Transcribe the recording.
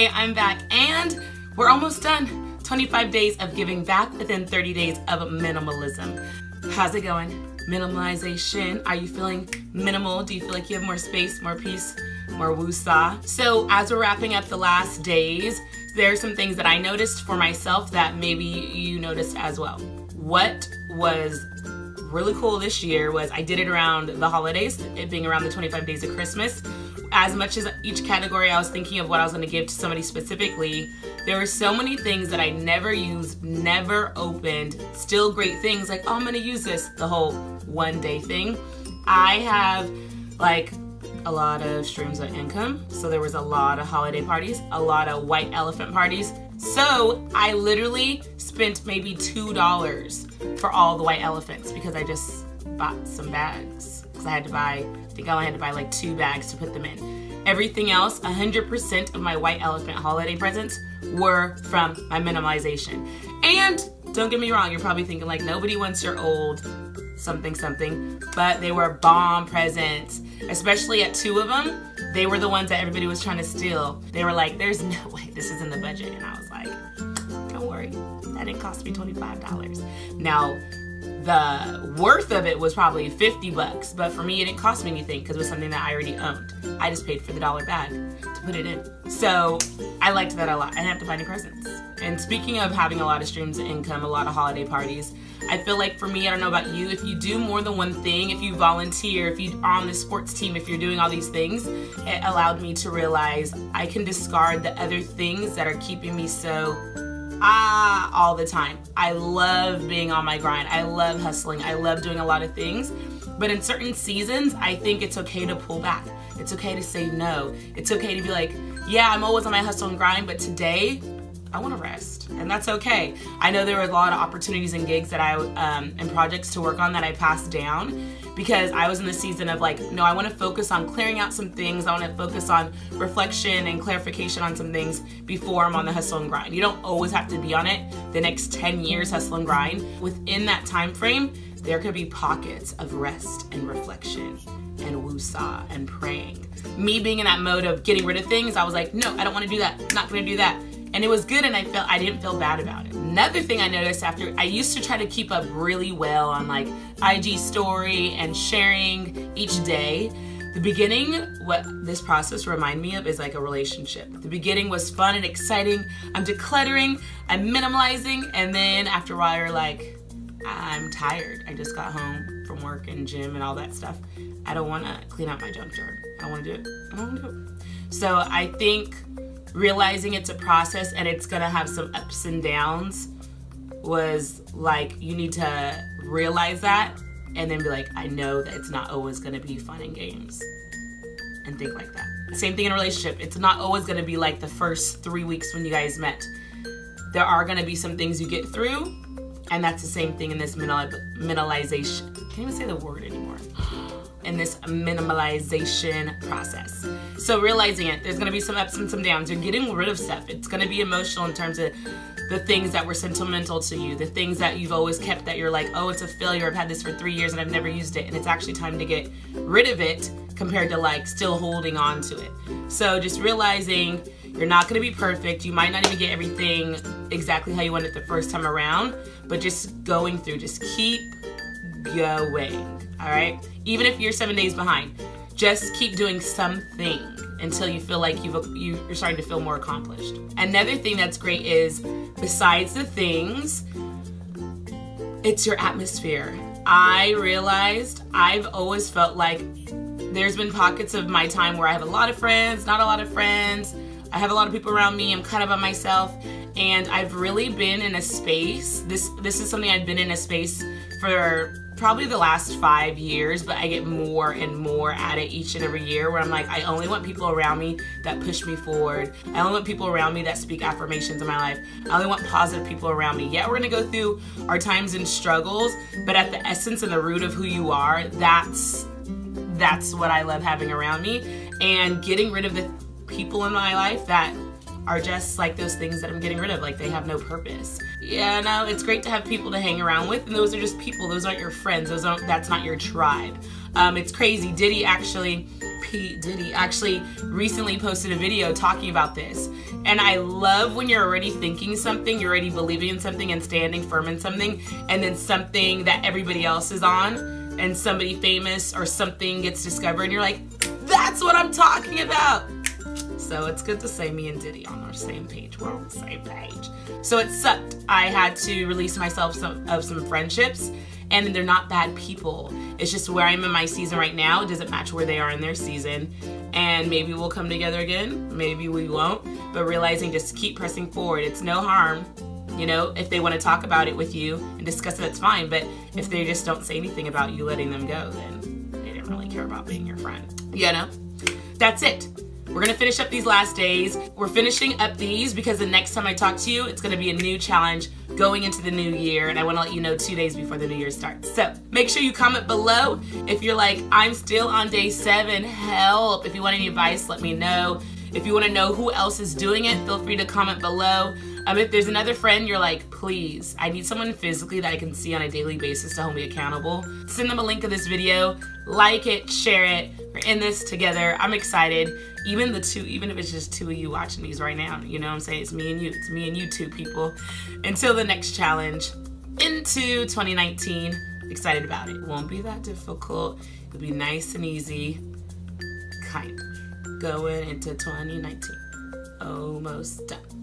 Hey, I'm back and we're almost done. 25 days of giving back within 30 days of minimalism. How's it going? Minimalization. Are you feeling minimal? Do you feel like you have more space, more peace, more woo-saw? So as we're wrapping up the last days, there are some things that I noticed for myself that maybe you noticed as well. What was really cool this year was I did it around the holidays, it being around the 25 days of Christmas. As much as each category I was thinking of what I was going to give to somebody specifically, there were so many things that I never used, never opened, still great things like, oh, I'm going to use this, the whole one day thing. I have like a lot of streams of income, so there was a lot of holiday parties, a lot of white elephant parties. So I literally spent maybe $2 for all the white elephants because I just bought some bags. Because I think I only had to buy like 2 bags to put them in. Everything else, 100% of my white elephant holiday presents were from my minimalization. And don't get me wrong, you're probably thinking like nobody wants your old something, but they were bomb presents, especially at 2 of them. They were the ones that everybody was trying to steal. They were like, there's no way this is in the budget. And I was like, don't worry, that didn't cost me $25. Now, the worth of it was probably $50, but for me, it didn't cost me anything because it was something that I already owned. I just paid for the $1 bag to put it in. So I liked that a lot. I didn't have to buy any presents. And speaking of having a lot of streams of income, a lot of holiday parties, I feel like for me, I don't know about you, if you do more than one thing, if you volunteer, if you're on the sports team, if you're doing all these things, it allowed me to realize I can discard the other things that are keeping me so all the time. I love being on my grind. I love hustling. I love doing a lot of things. But in certain seasons, I think it's okay to pull back. It's okay to say no. It's okay to be like, yeah, I'm always on my hustle and grind, but today I want to rest, and that's okay. I know there were a lot of opportunities and gigs that and projects to work on that I passed down because I was in the season of like, no, I want to focus on clearing out some things. I want to focus on reflection and clarification on some things before I'm on the hustle and grind. You don't always have to be on it the next 10 years hustle and grind. Within that time frame, there could be pockets of rest and reflection and woo-saw and praying. Me being in that mode of getting rid of things, I was like, no, I don't want to do that. I'm not going to do that. And it was good, and I didn't feel bad about it. Another thing I noticed after, I used to try to keep up really well on like IG story and sharing each day. The beginning, what this process reminded me of is like a relationship. The beginning was fun and exciting. I'm decluttering, I'm minimalizing, and then after a while you're like, I'm tired. I just got home from work and gym and all that stuff. I don't want to clean out my junk drawer. I don't want to do it. I don't want to do it. So I think realizing it's a process and it's gonna have some ups and downs was like, you need to realize that and then be like, I know that it's not always gonna be fun and games, and think like that. Same thing in a relationship. It's not always gonna be like the first 3 weeks when you guys met. There are gonna be some things you get through, and that's the same thing in this minimalization. Can't even say the word anymore. In this minimalization process. So realizing it, there's gonna be some ups and some downs. You're getting rid of stuff. It's gonna be emotional in terms of the things that were sentimental to you, the things that you've always kept that you're like, oh, it's a failure. I've had this for 3 years and I've never used it. And it's actually time to get rid of it compared to like still holding on to it. So just realizing you're not gonna be perfect. You might not even get everything exactly how you want it the first time around, but just going through, just keep going. All right, even if you're 7 days behind, just keep doing something until you feel like you're starting to feel more accomplished. Another thing that's great is, besides the things, it's your atmosphere. I realized I've always felt like there's been pockets of my time where I have a lot of friends, not a lot of friends. I have a lot of people around me. I'm kind of by myself, and I've really been in a space. This is something I've been in a space for probably the last 5 years, but I get more and more at it each and every year, where I'm like, I only want people around me that push me forward. I only want people around me that speak affirmations in my life. I only want positive people around me. Yeah, we're gonna go through our times and struggles, but at the essence and the root of who you are, that's what I love having around me, and getting rid of the people in my life that are just like those things that I'm getting rid of, like they have no purpose. Yeah, no, it's great to have people to hang around with, and those are just people. Those aren't your friends. That's not your tribe. It's crazy. P. Diddy actually recently posted a video talking about this. And I love when you're already thinking something, you're already believing in something and standing firm in something, and then something that everybody else is on, and somebody famous or something gets discovered, and you're like, that's what I'm talking about. So it's good to say me and Diddy on our same page. We're on the same page. So it sucked. I had to release myself of some friendships, and they're not bad people. It's just where I'm in my season right now. It doesn't match where they are in their season. And maybe we'll come together again. Maybe we won't. But realizing just keep pressing forward. It's no harm. You know, if they want to talk about it with you and discuss it, that's fine. But if they just don't say anything about you letting them go, then they didn't really care about being your friend. You know? That's it. We're going to finish up these last days. We're finishing up these because the next time I talk to you, it's going to be a new challenge going into the new year. And I want to let you know 2 days before the new year starts. So make sure you comment below if you're like, I'm still on day 7, help. If you want any advice, let me know. If you want to know who else is doing it, feel free to comment below. If there's another friend you're like, please, I need someone physically that I can see on a daily basis to hold me accountable, send them a link of this video, like it, share it. We're in this together. I'm excited. Even if it's just 2 of you watching these right now, you know what I'm saying? It's me and you. It's me and you 2 people. Until the next challenge into 2019, excited about it. It won't be that difficult. It'll be nice and easy. Kind of. Going into 2019. Almost done.